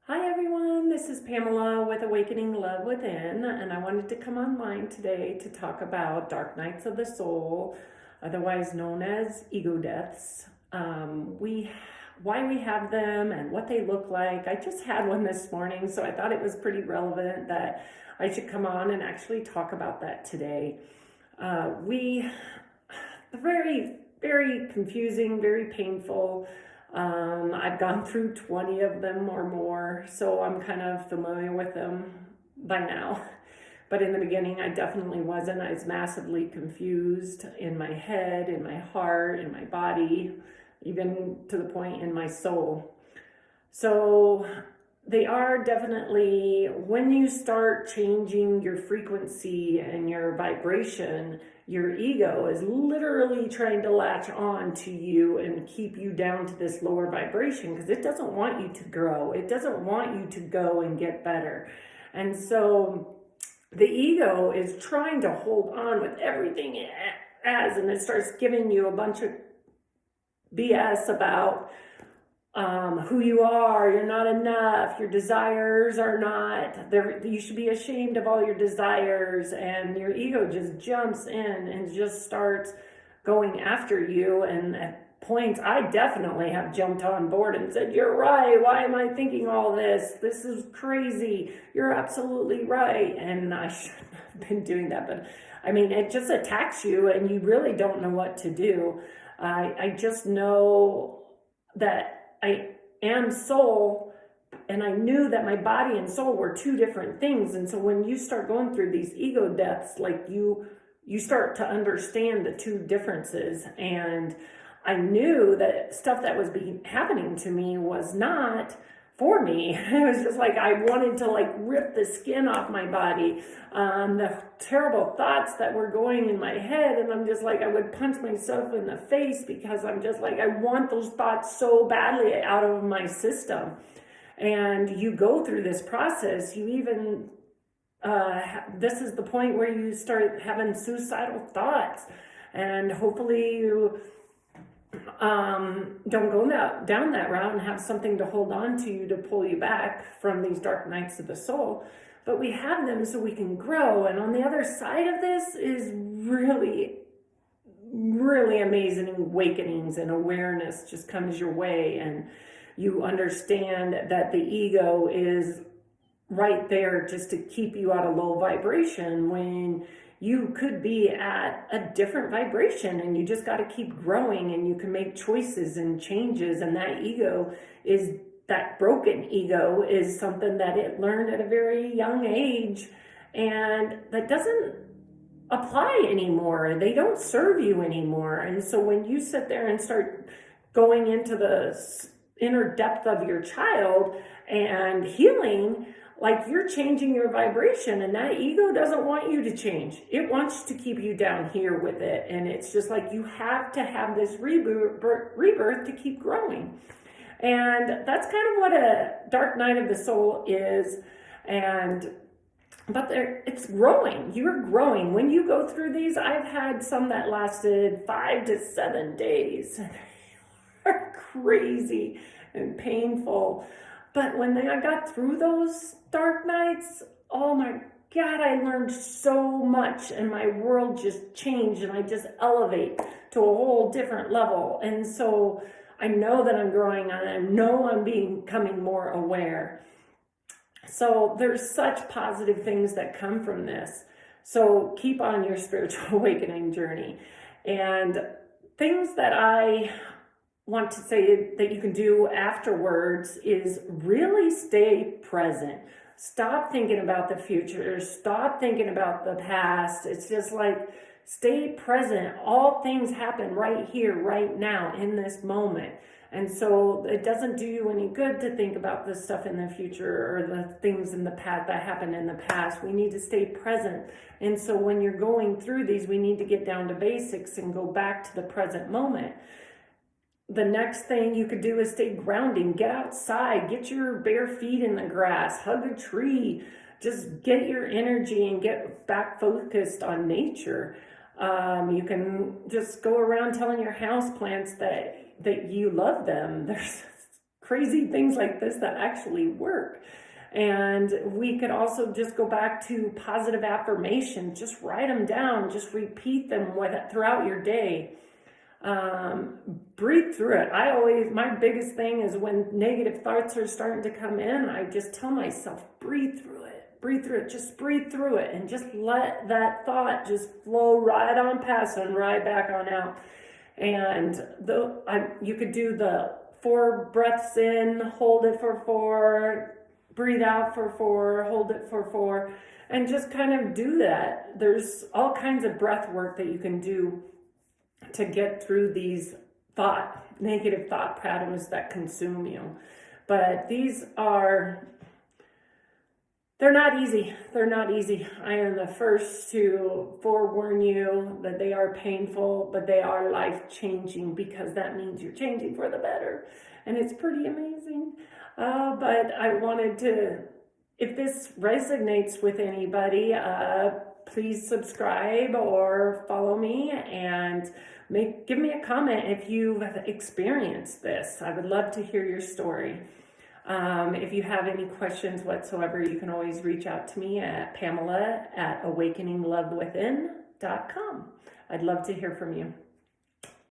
Hi everyone, this is Pamela with Awakening Love Within, and I wanted to come online today to talk about dark nights of the soul, otherwise known as ego deaths. Why we have them and what they look like. I just had one this morning, so I thought it was pretty relevant that I should come on and actually talk about that today. We very, very confusing, very painful. I've gone through 20 of them or more, so I'm kind of familiar with them by now. But in the beginning, I definitely wasn't. I was massively confused in my head, in my heart, in my body, even to the point in my soul. So they are definitely, when you start changing your frequency and your vibration, your ego is literally trying to latch on to you and keep you down to this lower vibration because it doesn't want you to grow. It doesn't want you to go and get better. And so the ego is trying to hold on with everything it has, and it starts giving you a bunch of BS about who you are. You're not enough. Your desires are not there. You should be ashamed of all your desires. And your ego just jumps in and just starts going after you. And at points, I definitely have jumped on board and said, "You're right. Why am I thinking all this? This is crazy. You're absolutely right." And I shouldn't have been doing that. But I mean, it just attacks you and you really don't know what to do. I just know that I am soul, and I knew that my body and soul were two different things. And so when you start going through these ego deaths, like you start to understand the two differences. And I knew that stuff that was happening to me was not for me. It was just like I wanted to rip the skin off my body. The terrible thoughts that were going in my head, and I'm just like, I would punch myself in the face because I'm just like, I want those thoughts so badly out of my system. And you go through this process, you even this is the point where you start having suicidal thoughts, and hopefully you don't go down that route and have something to hold on to you to pull you back from these dark nights of the soul. But we have them so we can grow. And on the other side of this is really, really amazing awakenings, and awareness just comes your way, and you understand that the ego is right there just to keep you at a low vibration when you could be at a different vibration, and you just got to keep growing, and you can make choices and changes. And that broken ego is something that it learned at a very young age, and that doesn't apply anymore. They don't serve you anymore. And so when you sit there and start going into the inner depth of your child and healing, like you're changing your vibration, and that ego doesn't want you to change. It wants to keep you down here with it. And it's just like you have to have this rebirth to keep growing. And that's kind of what a dark night of the soul is. But it's growing. You're growing. When you go through these, I've had some that lasted 5 to 7 days. They're crazy and painful. But when I got through those dark nights, oh my God, I learned so much, and my world just changed, and I just elevate to a whole different level. And so I know that I'm growing, and I know I'm becoming more aware. So there's such positive things that come from this. So keep on your spiritual awakening journey. And things that I want to say that you can do afterwards is really stay present. Stop thinking about the future. Stop thinking about the past. It's just like, stay present. All things happen right here, right now, in this moment. And so it doesn't do you any good to think about the stuff in the future or the things in the past that happened in the past. We need to stay present. And so when you're going through these, we need to get down to basics and go back to the present moment. The next thing you could do is stay grounding. Get outside, get your bare feet in the grass, hug a tree, just get your energy and get back focused on nature. You can just go around telling your house plants that you love them. There's crazy things like this that actually work. And we could also just go back to positive affirmation. Just write them down. Just repeat them throughout your day. Breathe through it. My biggest thing is when negative thoughts are starting to come in, I just tell myself, breathe through it. Breathe through it. Just breathe through it. And just let that thought just flow right on past and right back on out. And you could do the 4 breaths in, hold it for 4, breathe out for 4, hold it for 4, and just kind of do that. There's all kinds of breath work that you can do to get through these negative thought patterns that consume you. But they're not easy. They're not easy. I am the first to forewarn you that they are painful, but they are life-changing, because that means you're changing for the better. And it's pretty amazing. But I wanted to, if this resonates with anybody, please subscribe or follow me, and give me a comment if you've experienced this. I would love to hear your story. If you have any questions whatsoever, you can always reach out to me at Pamela@awakeninglovewithin.com. I'd love to hear from you.